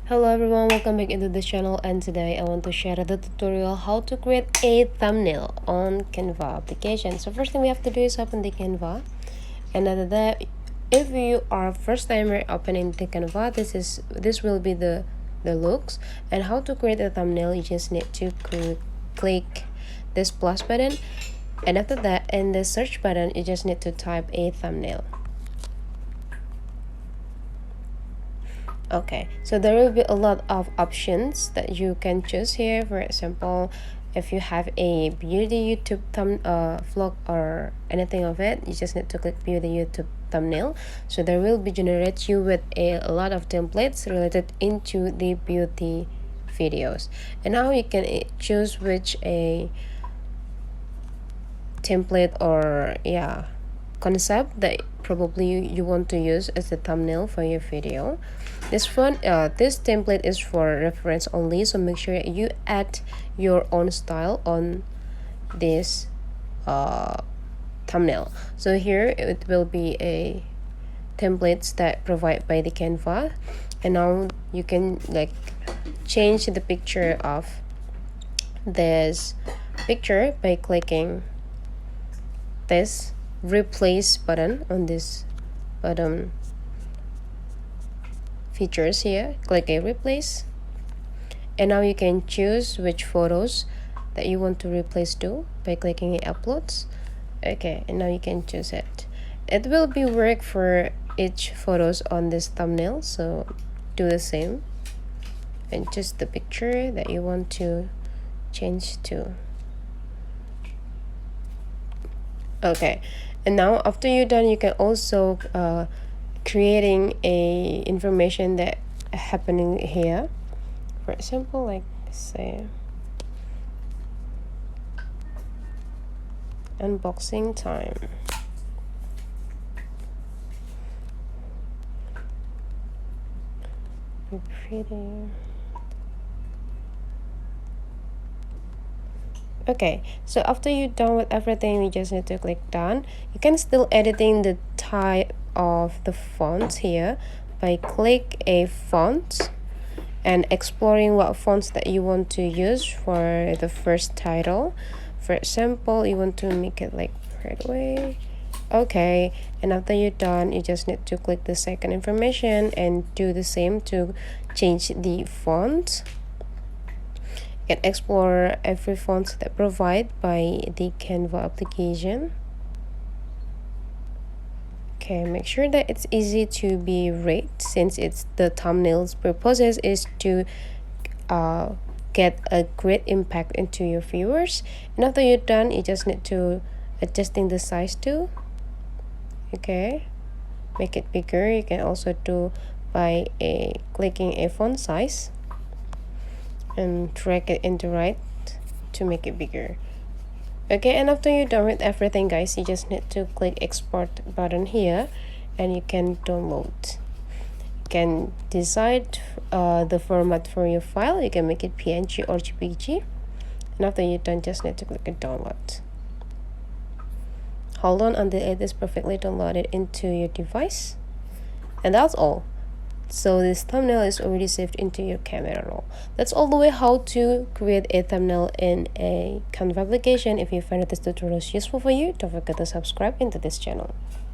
Hello everyone, welcome back into the channel, and today I want to share the tutorial how to create a thumbnail on Canva application. So first thing we have to do is open the Canva, and after that, if you are first timer opening the Canva, this will be the looks. And how to create a thumbnail, you just need to click this plus button, and after that in the search button you just need to type a thumbnail. Okay, so there will be a lot of options that you can choose here. For example, if you have a beauty YouTube vlog or anything of it, you just need to click view the YouTube thumbnail. So there will be generate you with a lot of templates related into the beauty videos, and now you can choose which a template or concept that probably you want to use as the thumbnail for your video. This template is for reference only, so make sure you add your own style on this thumbnail. So here it will be a templates that provide by the Canva, and now you can change the picture of this picture by clicking this replace button on this bottom features here. Click a replace, and now you can choose which photos that you want to replace to by clicking uploads. Okay, and now you can choose it. It will be work for each photos on this thumbnail, so do the same and choose the picture that you want to change to. Okay, and now after you're done, you can also creating a information that happening here. For example, like say unboxing time. Pretty. Okay, so after you're done with everything, you just need to click done. You can still editing the type of the fonts here by click a font and exploring what fonts that you want to use for the first title. For example, you want to make it like right away. Okay, and after you're done, you just need to click the second information and do the same to change the font. You can explore every font that provided by the Canva application. Okay, make sure that it's easy to be read, since it's the thumbnail's purposes is to get a great impact into your viewers. And after you're done, you just need to adjusting the size too. Okay, make it bigger. You can also do by clicking a font size and drag it into right to make it bigger. Okay, and after you're done with everything, guys, you just need to click export button here and you can download. You can decide the format for your file. You can make it PNG or JPG, and after you're done, just need to click a download. Hold on until it is perfectly downloaded into your device, and that's all. So this thumbnail is already saved into your camera roll. That's all the way how to create a thumbnail in a Canva application. If you find this tutorial useful for you, don't forget to subscribe into this channel.